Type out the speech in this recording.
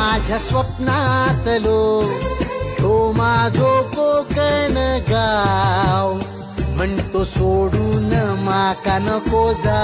माझ्या स्वप्नातलो तो माझो कोकण गाव म्हणतो सोडून माका नको जा